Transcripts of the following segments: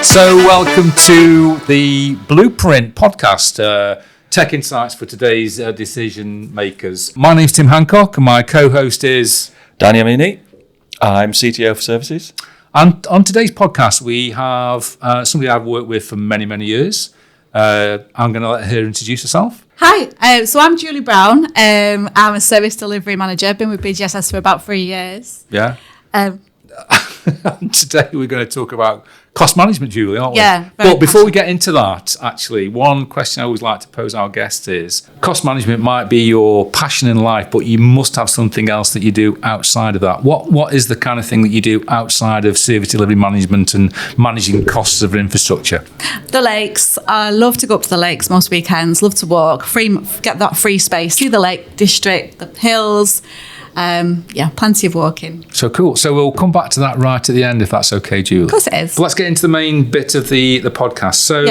So welcome to the Blueprint podcast, Tech Insights for today's decision makers. My name's Tim Hancock and my co-host is Danny Amini. I'm CTO for Services. And on today's podcast, we have somebody I've worked with for many, many years. I'm going to let her introduce herself. Hi, so I'm Julie Brown. I'm a service delivery manager. I've been with BGSS for about 3 years. Yeah. Today we're going to talk about cost management, Julie, aren't we? Yeah. But before we get into that, actually, one question I always like to pose our guests is, cost management might be your passion in life, but you must have something else that you do outside of that. What is the kind of thing that you do outside of service delivery management and managing costs of infrastructure? The lakes. I love to go up to the lakes most weekends, love to walk, get that free space, see the Lake District, the hills. Plenty of walking. So cool. So we'll come back to that right at the end, if that's okay, Julie. Of course it is. But let's get into the main bit of the podcast. So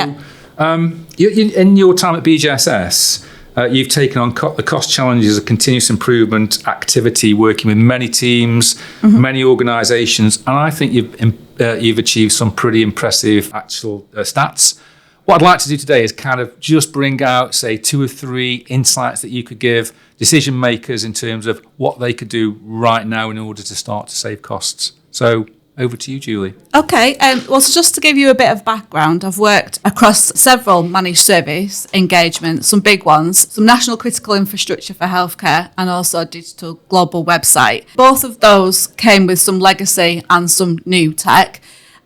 in your time at BGSS, you've taken on the cost challenges of continuous improvement activity, working with many teams, many organisations, and I think you've achieved some pretty impressive actual stats. What I'd like to do today is kind of just bring out, say, 2 or 3 insights that you could give decision makers in terms of what they could do right now in order to start to save costs. So over to you, Julie. Okay. So just to give you a bit of background, I've worked across several managed service engagements, some big ones, some national critical infrastructure for healthcare, and also a digital global website. Both of those came with some legacy and some new tech.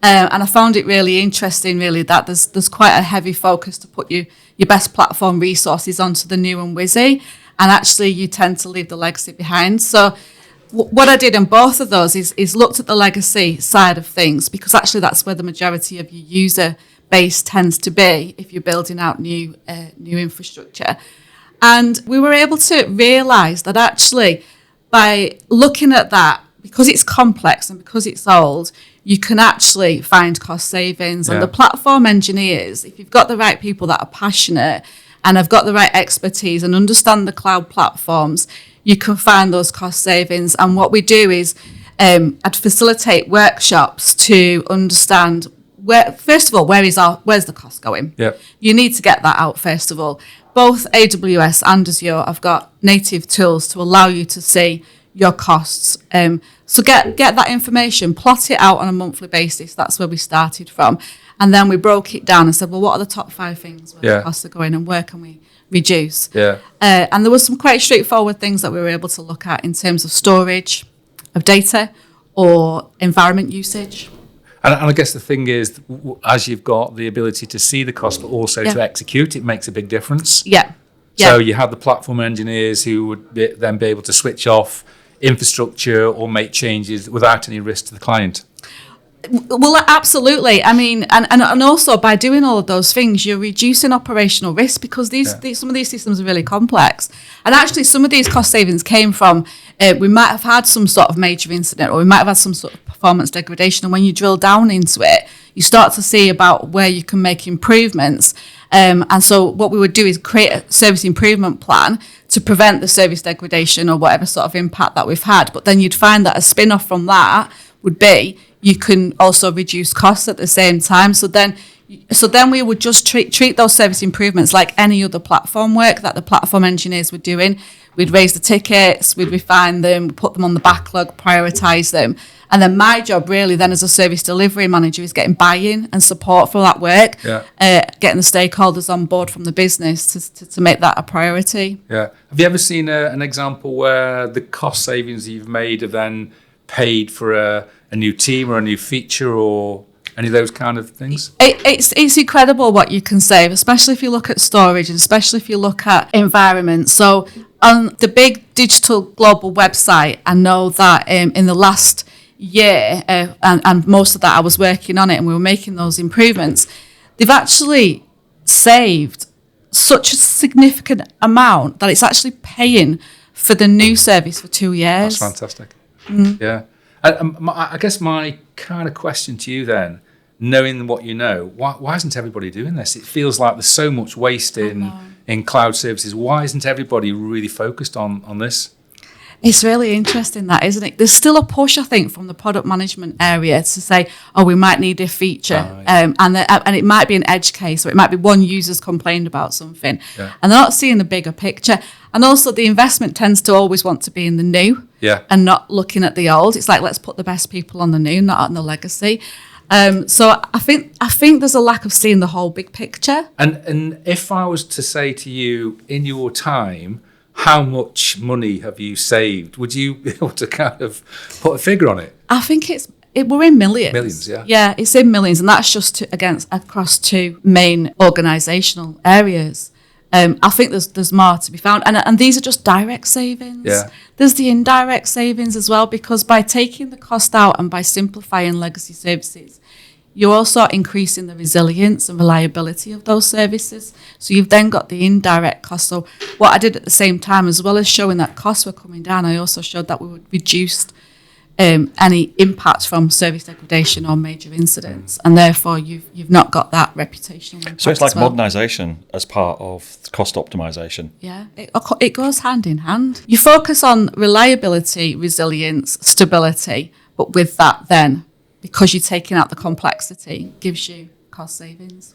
And I found it really interesting, that there's quite a heavy focus to put your best platform resources onto the new and whizzy, and actually you tend to leave the legacy behind. So what I did in both of those is looked at the legacy side of things, because actually that's where the majority of your user base tends to be if you're building out new infrastructure. And we were able to realise that actually by looking at that, because it's complex and because it's old, you can actually find cost savings. And the platform engineers, if you've got the right people that are passionate and have got the right expertise and understand the cloud platforms, you can find those cost savings. And what we do is I'd facilitate workshops to understand where's the cost going? Yep. You need to get that out first of all. Both AWS and Azure have got native tools to allow you to see your costs. So get that information, plot it out on a monthly basis. That's where we started from. And then we broke it down and said, well, what are the top 5 things where the costs are going and where can we reduce? Yeah. And there was some quite straightforward things that we were able to look at in terms of storage of data or environment usage. And I guess the thing is, as you've got the ability to see the cost, but also to execute, it makes a big difference. Yeah. So you have the platform engineers who would then be able to switch off infrastructure or make changes without any risk to the client. Well, absolutely. I mean, and also by doing all of those things, you're reducing operational risk, because some of these systems are really complex. And actually, some of these cost savings came from we might have had some sort of major incident, or we might have had some sort of performance degradation. And when you drill down into it, you start to see about where you can make improvements. And so what we would do is create a service improvement plan to prevent the service degradation or whatever sort of impact that we've had. But then you'd find that a spin-off from that would be you can also reduce costs at the same time. So then we would just treat those service improvements like any other platform work that the platform engineers were doing. We'd raise the tickets, we'd refine them, put them on the backlog, prioritise them. And then my job really then as a service delivery manager is getting buy-in and support for that work, getting the stakeholders on board from the business to make that a priority. Yeah. Have you ever seen an example where the cost savings you've made have then paid for a new team or a new feature or any of those kind of things? It's incredible what you can save, especially if you look at storage and especially if you look at environment. So on the big digital global website, I know that in the last year, and most of that I was working on it and we were making those improvements, they've actually saved such a significant amount that it's actually paying for the new service for 2 years. That's fantastic. Yeah. I guess my kind of question to you then, knowing what you know, why isn't everybody doing this? It feels like there's so much waste in cloud services. Why isn't everybody really focused on this? It's really interesting that, isn't it? There's still a push, I think, from the product management area to say, oh, we might need a feature. And it might be an edge case, or it might be one user's complained about something. Yeah. And they're not seeing the bigger picture. And also the investment tends to always want to be in the new and not looking at the old. It's like, let's put the best people on the new, not on the legacy. So I think there's a lack of seeing the whole big picture. And if I was to say to you, in your time, how much money have you saved? Would you be able to kind of put a figure on it? I think we're in millions. Millions, yeah. Yeah, it's in millions, and that's just across two main organisational areas. I think there's more to be found, and these are just direct savings. Yeah. There's the indirect savings as well, because by taking the cost out and by simplifying legacy services, you're also increasing the resilience and reliability of those services. So you've then got the indirect cost. So what I did at the same time, as well as showing that costs were coming down, I also showed that we would reduce any impact from service degradation or major incidents, and therefore you've not got that reputational impact. So it's like as well. modernisation as part of cost optimisation. Yeah, it goes hand in hand. You focus on reliability, resilience, stability, but with that then, because you're taking out the complexity, gives you cost savings.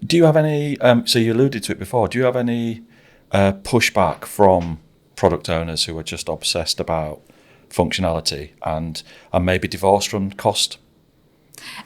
Do you have any, so you alluded to it before, do you have any pushback from product owners who are just obsessed about functionality and maybe divorced from cost?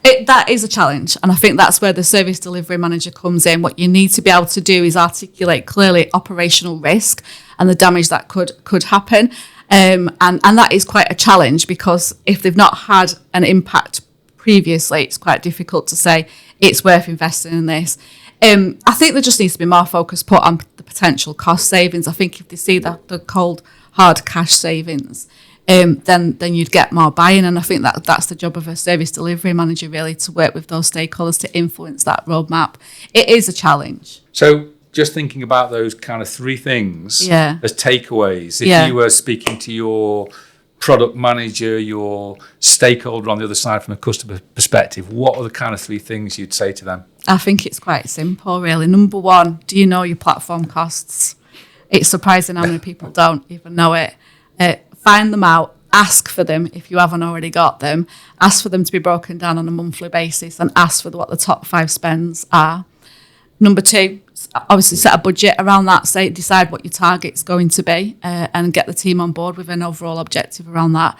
That is a challenge, and I think that's where the service delivery manager comes in. What you need to be able to do is articulate clearly operational risk and the damage that could happen. And that is quite a challenge, because if they've not had an impact previously, it's quite difficult to say it's worth investing in this. I think there just needs to be more focus put on the potential cost savings. I think if they see the cold, hard cash savings, then you'd get more buy-in. And I think that's the job of a service delivery manager, really, to work with those stakeholders to influence that roadmap. It is a challenge. So just thinking about those kind of three things as takeaways, if you were speaking to your product manager, your stakeholder on the other side from a customer perspective, what are the kind of three things you'd say to them? I think it's quite simple, really. Number one, do you know your platform costs? It's surprising how many people don't even know it. Find them out, ask for them if you haven't already got them, ask for them to be broken down on a monthly basis, and ask for what the top 5 spends are. Number two, obviously set a budget around that, decide what your target's going to be, and get the team on board with an overall objective around that.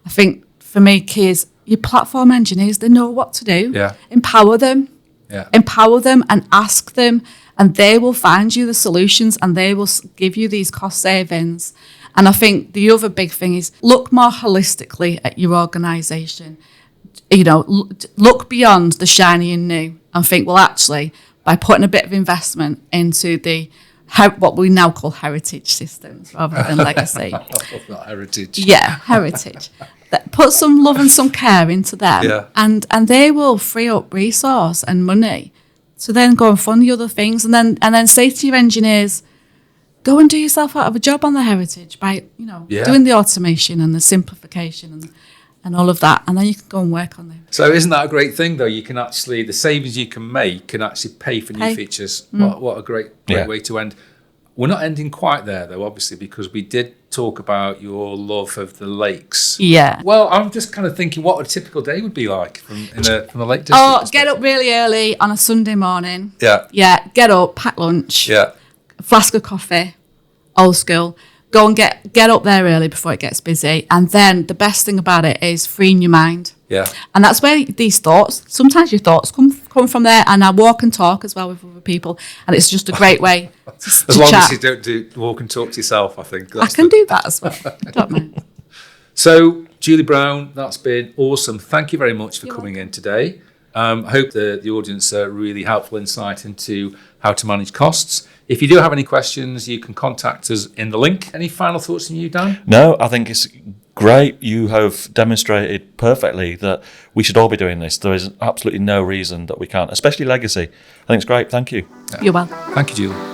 I think for me, key is your platform engineers, they know what to do. Yeah. Empower them. Yeah. Empower them and ask them, and they will find you the solutions, and they will give you these cost savings. And I think the other big thing is look more holistically at your organisation. You know, look beyond the shiny and new and think, well, actually, by putting a bit of investment into what we now call heritage systems rather than legacy. Not heritage. Yeah, heritage. Put some love and some care into them, and they will free up resource and money to then go and fund the other things, and then say to your engineers, go and do yourself out of a job on the heritage by doing the automation and the simplification and all of that, and then you can go and work on them. So isn't that a great thing, though? You can actually, the savings you can make can actually pay for new features. What a great way to end. We're not ending quite there, though, obviously, because we did talk about your love of the lakes. Yeah. Well, I'm just kind of thinking what a typical day would be like from the Lake District. Oh, get up really early on a Sunday morning. Yeah. Yeah, get up, pack lunch. Yeah. A flask of coffee, old school. Go and get up there early before it gets busy. And then the best thing about it is freeing your mind. Yeah. And that's where these thoughts, sometimes your thoughts come from there. And I walk and talk as well with other people. And it's just a great way to as long chat. as you don't do walk and talk to yourself, I think. I can do that as well. Don't mind. So, Julie Brown, that's been awesome. Thank you very much for coming in today. I hope the audience really helpful insight into how to manage costs. If you do have any questions, you can contact us in the link. Any final thoughts from you, Dan? No, I think it's great. You have demonstrated perfectly that we should all be doing this. There is absolutely no reason that we can't, especially legacy. I think it's great. Thank you. You're welcome. Thank you, Julie.